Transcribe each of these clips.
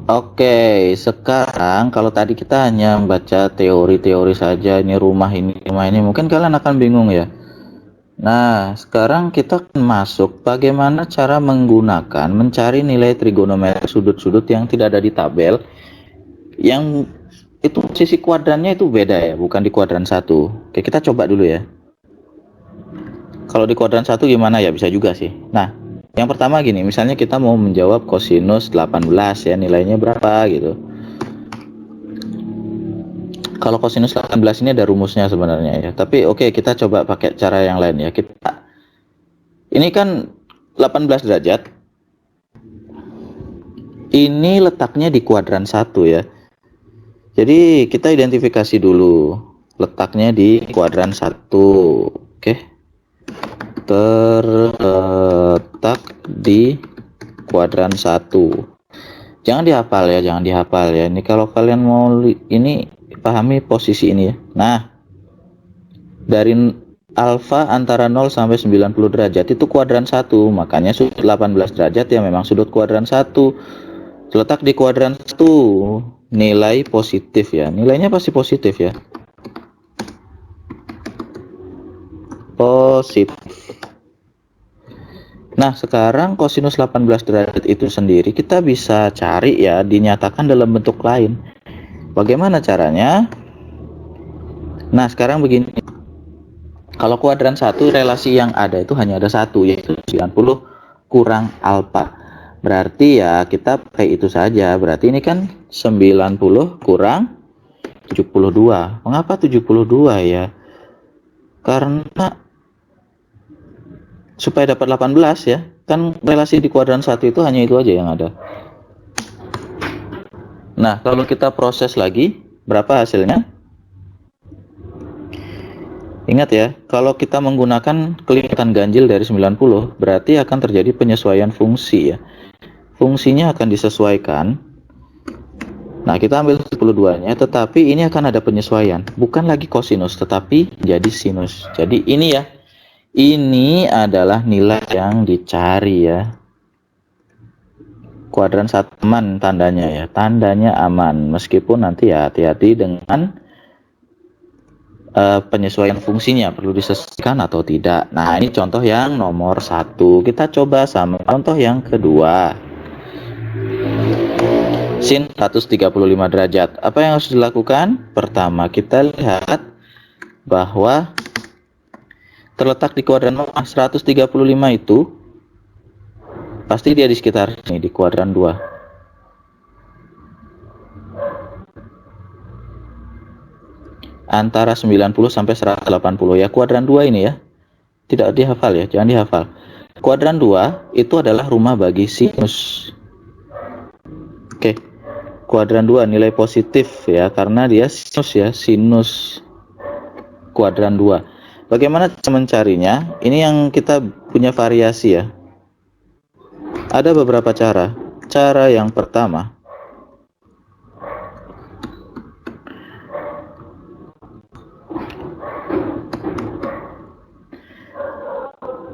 Oke, sekarang kalau tadi kita hanya membaca teori-teori saja, rumah ini, mungkin kalian akan bingung ya. Nah, sekarang kita akan masuk bagaimana cara menggunakan mencari nilai trigonometri sudut-sudut yang tidak ada di tabel, yang itu sisi kuadrannya itu beda ya, bukan di kuadran satu. Oke, kita coba dulu ya. Kalau di kuadran satu gimana ya, bisa juga sih. Nah, yang pertama gini, misalnya kita mau menjawab kosinus 18 ya, nilainya berapa gitu. Kalau kosinus 18 ini ada rumusnya sebenarnya ya. Tapi oke, kita coba pakai cara yang lain ya. Ini kan 18 derajat. Ini letaknya di kuadran 1 ya. Jadi kita identifikasi dulu letaknya di kuadran 1. Oke. Terletak di kuadran 1. Jangan dihafal ya, jangan dihafal ya. Ini kalau kalian mau ini pahami posisi ini ya. Nah, dari alfa antara 0 sampai 90 derajat itu kuadran 1, makanya sudut 18 derajat ya memang sudut kuadran 1. Terletak di kuadran 1, nilai positif ya. Nilainya pasti positif ya. Positif. Nah, sekarang kosinus 18 derajat itu sendiri kita bisa cari ya, dinyatakan dalam bentuk lain. Bagaimana caranya? Nah, sekarang begini. Kalau kuadran 1, relasi yang ada itu hanya ada satu, yaitu 90 kurang alfa. Berarti ya kita pakai itu saja. Berarti ini kan 90 kurang 72. Mengapa 72 ya? Karena supaya dapat 18 ya. Kan relasi di kuadran 1 itu hanya itu aja yang ada. Nah, kalau kita proses lagi, berapa hasilnya? Ingat ya, kalau kita menggunakan kelipatan ganjil dari 90, berarti akan terjadi penyesuaian fungsi ya. Fungsinya akan disesuaikan. Nah, kita ambil 12-nya, tetapi ini akan ada penyesuaian. Bukan lagi kosinus, tetapi jadi sinus. Jadi ini ya, ini adalah nilai yang dicari ya. Kuadran 1 aman tandanya ya, tandanya aman. Meskipun nanti ya hati-hati dengan penyesuaian fungsinya, perlu disesuaikan atau tidak. Nah, ini contoh yang nomor 1. Kita coba sama contoh yang kedua. Sin 135 derajat. Apa yang harus dilakukan? Pertama, kita lihat bahwa terletak di kuadran 135 itu pasti dia di sekitar ini, di kuadran 2. Antara 90 sampai 180 ya, kuadran 2 ini ya. Tidak dihafal ya, jangan dihafal. Kuadran 2 itu adalah rumah bagi sinus. Oke. Kuadran 2 nilai positif ya, karena dia sinus ya, sinus kuadran 2. Bagaimana cara mencarinya? Ini yang kita punya variasi ya. Ada beberapa cara. Cara yang pertama,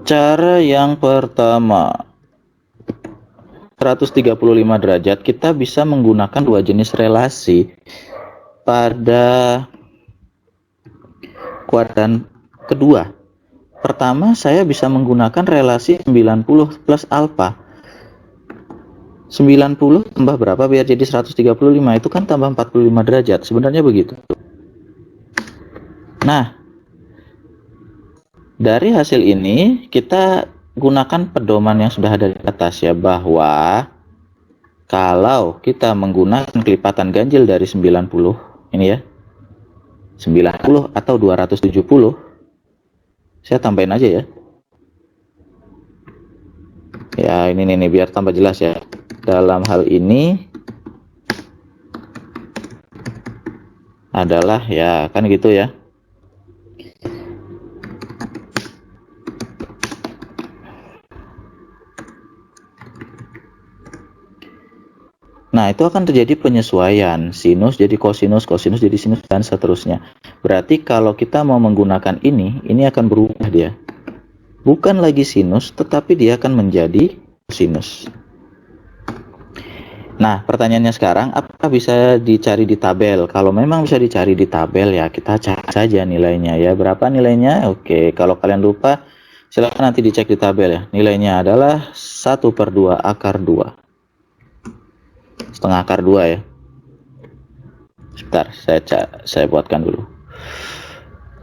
cara yang pertama 135 derajat kita bisa menggunakan dua jenis relasi pada kuadran kedua. Pertama, saya bisa menggunakan relasi 90 plus alfa. 90 tambah berapa biar jadi 135? Itu kan tambah 45 derajat. Sebenarnya begitu. Nah, dari hasil ini kita gunakan pedoman yang sudah ada di atas ya, bahwa kalau kita menggunakan kelipatan ganjil dari 90 ini ya, 90 atau 270, saya tambahin aja ya. Ya, ini nih biar tambah jelas ya. Dalam hal ini adalah ya kan gitu ya. Nah, itu akan terjadi penyesuaian, sinus jadi kosinus, kosinus jadi sinus, dan seterusnya. Berarti kalau kita mau menggunakan ini akan berubah dia. Bukan lagi sinus, tetapi dia akan menjadi sinus. Nah, pertanyaannya sekarang, apakah bisa dicari di tabel? Kalau memang bisa dicari di tabel, ya kita cari saja nilainya ya. Berapa nilainya? Oke, kalau kalian lupa, silahkan nanti dicek di tabel ya. Nilainya adalah 1/2 akar 2. Setengah akar 2 ya. Sebentar, saya buatkan dulu.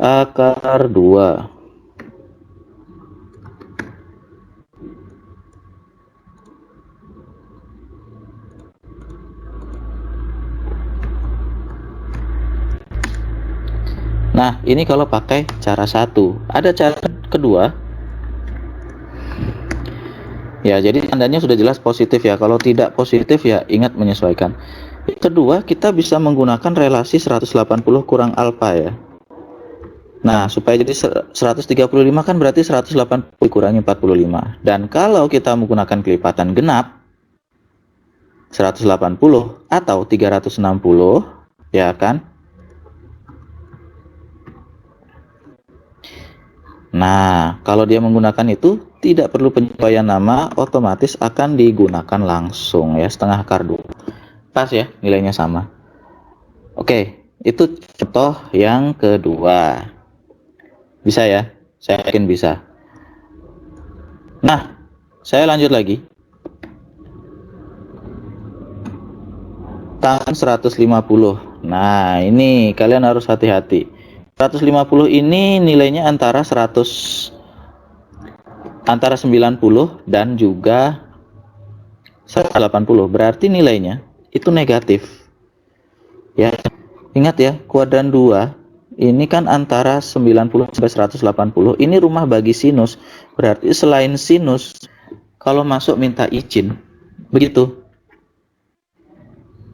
Akar 2. Nah, ini kalau pakai cara satu. Ada cara kedua. Ya, jadi tandanya sudah jelas positif ya. Kalau tidak positif ya ingat menyesuaikan. Kedua, kita bisa menggunakan relasi 180 kurang alfa ya. Nah, supaya jadi 135 kan berarti 180 dikurangi 45. Dan kalau kita menggunakan kelipatan genap 180 atau 360, ya kan? Nah, kalau dia menggunakan itu tidak perlu penyesuaian nama, otomatis akan digunakan langsung ya, setengah akar 2. Pas ya, nilainya sama. Oke, itu contoh yang kedua. Bisa ya? Saya yakin bisa. Nah, saya lanjut lagi. Tangan 150. Nah, ini kalian harus hati-hati. 150 ini nilainya antara 90 dan juga 180. Berarti nilainya itu negatif. Ya. Ingat ya, kuadran 2 ini kan antara 90 sampai 180. Ini rumah bagi sinus. Berarti selain sinus, kalau masuk minta izin. Begitu.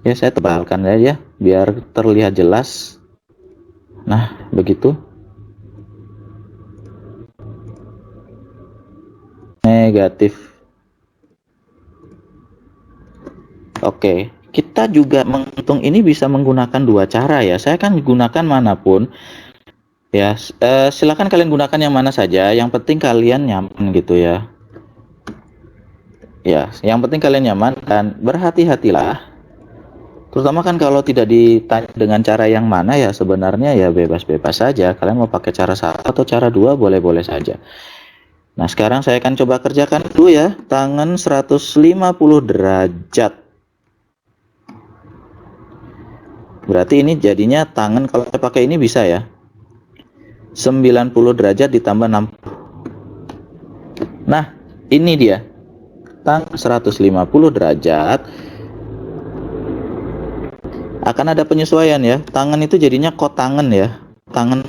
Ya, saya tebalkan aja biar terlihat jelas. Nah, begitu. Negatif. Oke, kita juga menghitung ini bisa menggunakan dua cara ya. Saya kan gunakan manapun. Ya, silakan kalian gunakan yang mana saja. Yang penting kalian nyaman gitu ya. Ya, yang penting kalian nyaman dan berhati-hatilah. Terutama kan kalau tidak ditanya dengan cara yang mana ya sebenarnya ya bebas-bebas saja. Kalian mau pakai cara satu atau cara dua boleh-boleh saja. Nah, sekarang saya akan coba kerjakan dulu ya. Tangan 150 derajat. Berarti ini jadinya tangan kalau saya pakai ini bisa ya. 90 derajat ditambah 60. Nah, ini dia. Tangan 150 derajat. Akan ada penyesuaian ya. Tangan itu jadinya kotangan ya. Tangan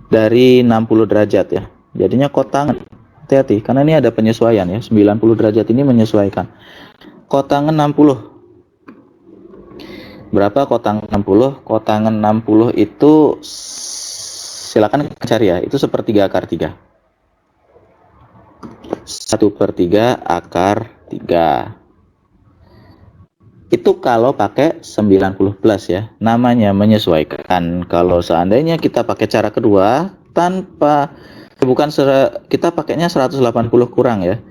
dari 60 derajat ya. Jadinya kotangan. Hati-hati karena ini ada penyesuaian ya. 90 derajat ini menyesuaikan. Kotangan 60. Berapa kotangan 60? Kotangan 60 itu silakan cari ya. Itu sepertiga akar 3. 1/3 akar 3. Itu kalau pakai 90 plus ya. Namanya menyesuaikan. Kalau seandainya kita pakai cara kedua tanpa kita pakainya 180 kurang ya.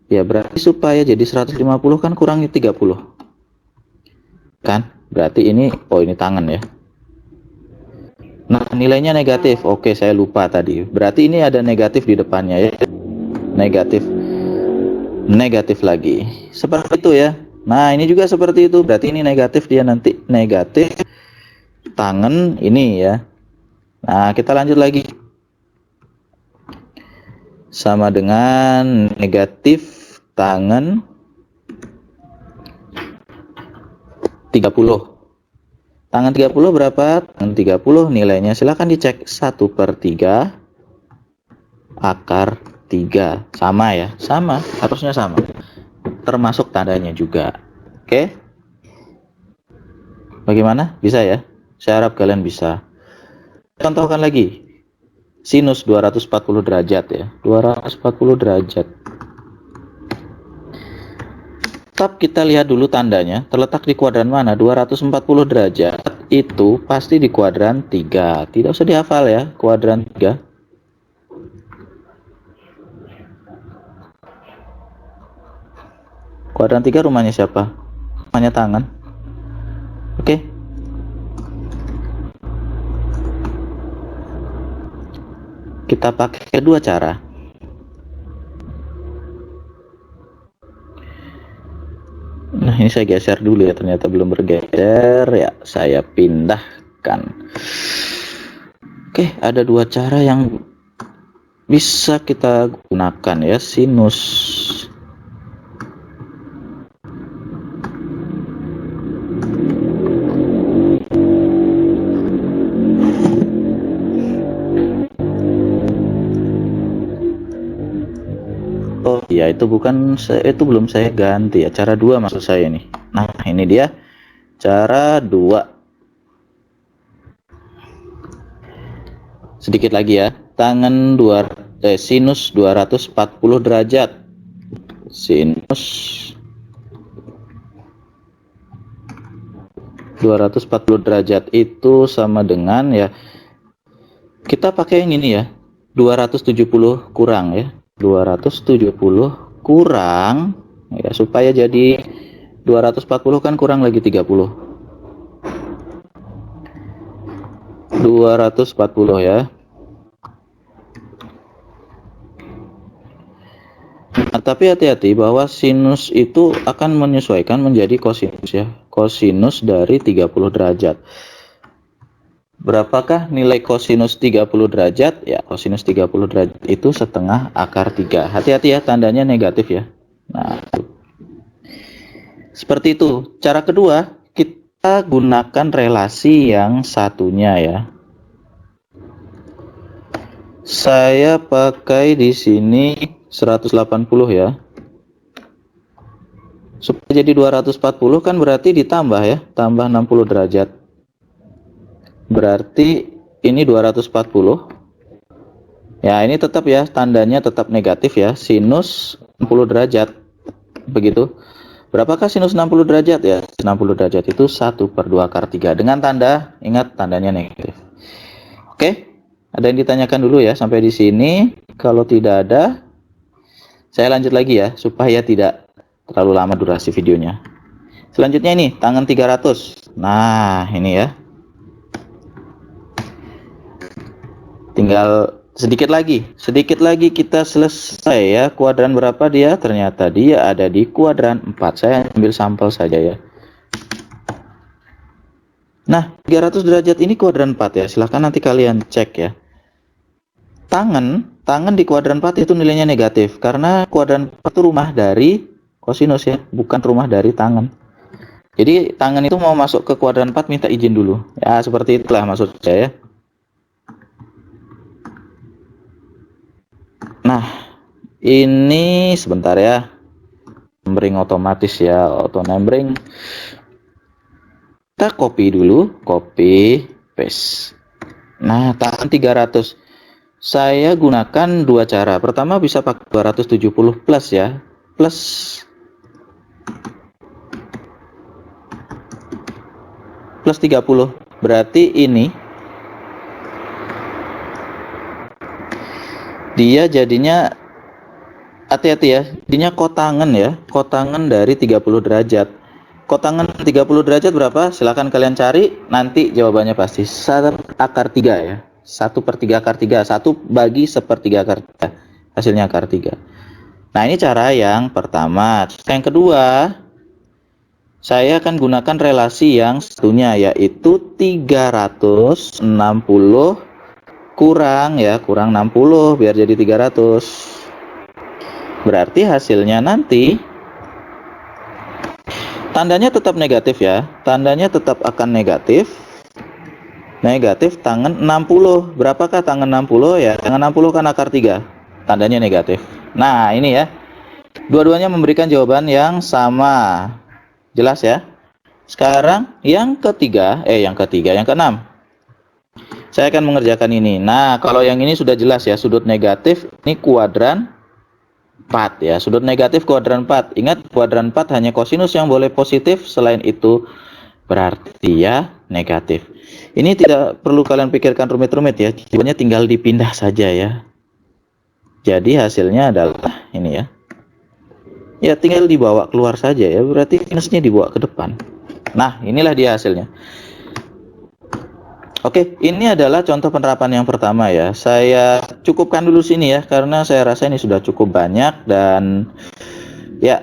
Ya berarti supaya jadi 150 kan kurangi 30. Kan? Berarti ini ini tangan ya. Nah, nilainya negatif. Oke, saya lupa tadi. Berarti ini ada negatif di depannya ya. Negatif. Negatif lagi. Seperti itu ya. Nah, ini juga seperti itu. Berarti ini negatif, dia nanti negatif tangan ini ya. Nah, kita lanjut lagi. Sama dengan negatif tangan 30. Tangan 30 berapa? Tangan 30 nilainya silahkan dicek 1/3 akar 3. Sama ya? Sama, harusnya sama. Termasuk tandanya juga. Oke? Bagaimana? Bisa ya? Saya harap kalian bisa. Contohkan lagi. Sinus 240 derajat ya. 240 derajat. Tetap kita lihat dulu tandanya, terletak di kuadran mana? 240 derajat itu pasti di kuadran 3. Tidak usah dihafal ya, kuadran 3. Kuadran 3 rumahnya siapa? Rumahnya tangan. Oke. Kita pakai kedua cara. Nah, ini saya geser dulu ya, ternyata belum bergeser ya, saya pindahkan. Oke, ada dua cara yang bisa kita gunakan ya, sinus. Oh ya, itu belum saya ganti ya, cara 2 maksud saya nih. Nah, ini dia cara 2. Sedikit lagi ya, tangan sinus 240 derajat. Sinus 240 derajat itu sama dengan ya, kita pakai yang ini ya, 270 kurang ya, 270 kurang ya, supaya jadi 240 kan kurang lagi 30, 240 ya. Nah, tapi hati-hati bahwa sinus itu akan menyesuaikan menjadi kosinus ya, kosinus dari 30 derajat. Berapakah nilai kosinus 30 derajat? Ya, kosinus 30 derajat itu setengah akar 3. Hati-hati ya, tandanya negatif ya. Nah, seperti itu. Cara kedua, kita gunakan relasi yang satunya ya. Saya pakai di sini 180 ya. Supaya jadi 240 kan berarti ditambah ya, tambah 60 derajat. Berarti ini 240. Ya, ini tetap ya, tandanya tetap negatif ya, sinus 60 derajat. Begitu. Berapakah sinus 60 derajat ya? 60 derajat itu 1/2 akar 3 dengan tanda, ingat tandanya negatif. Oke, ada yang ditanyakan dulu ya sampai di sini? Kalau tidak ada, saya lanjut lagi ya supaya tidak terlalu lama durasi videonya. Selanjutnya ini tangan 300. Nah, ini ya. Tinggal sedikit lagi kita selesai ya. Kuadran berapa dia? Ternyata dia ada di kuadran 4. Saya ambil sampel saja ya. Nah, 300 derajat ini kuadran 4 ya. Silahkan nanti kalian cek ya. Tangan di kuadran 4 itu nilainya negatif karena kuadran 4 itu rumah dari kosinus ya, bukan rumah dari tangan. Jadi tangan itu mau masuk ke kuadran 4 minta izin dulu. Ya, seperti itulah maksud saya ya. Nah, ini sebentar ya, numbering otomatis ya, auto numbering. Kita copy dulu, copy paste. Nah, tangan 300 saya gunakan dua cara. Pertama bisa pakai 270 plus ya, plus 30. Berarti ini dia jadinya, hati-hati ya, jadinya kotangan ya, kotangan dari 30 derajat. Kotangan 30 derajat berapa? Silahkan kalian cari, nanti jawabannya pasti 1 akar 3 ya, 1/3 akar 3, 1 bagi 1/3 akar 3, hasilnya akar 3. Nah, ini cara yang pertama. Yang kedua, saya akan gunakan relasi yang satunya, yaitu 360 kurang ya, kurang 60 biar jadi 300. Berarti hasilnya nanti tandanya tetap negatif ya, tandanya tetap akan negatif. Negatif tangan 60. Berapakah tangan 60 ya? Tangan 60 kan akar 3, tandanya negatif. Nah, ini ya, dua-duanya memberikan jawaban yang sama. Jelas ya? Sekarang yang keenam, saya akan mengerjakan ini. Nah, kalau yang ini sudah jelas ya, sudut negatif ini kuadran 4 ya, sudut negatif kuadran 4. Ingat, kuadran 4 hanya kosinus yang boleh positif, selain itu berarti ya negatif. Ini tidak perlu kalian pikirkan rumit-rumit ya, jawabannya tinggal dipindah saja ya. Jadi hasilnya adalah ini ya. Ya tinggal dibawa keluar saja ya, berarti minusnya dibawa ke depan. Nah, inilah dia hasilnya. Oke, ini adalah contoh penerapan yang pertama ya. Saya cukupkan dulu sini ya, karena saya rasa ini sudah cukup banyak dan ya,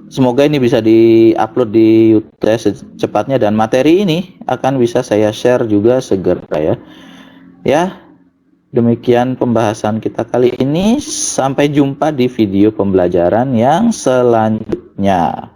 semoga ini bisa di-upload di YouTube secepatnya dan materi ini akan bisa saya share juga segera ya. Ya, demikian pembahasan kita kali ini. Sampai jumpa di video pembelajaran yang selanjutnya.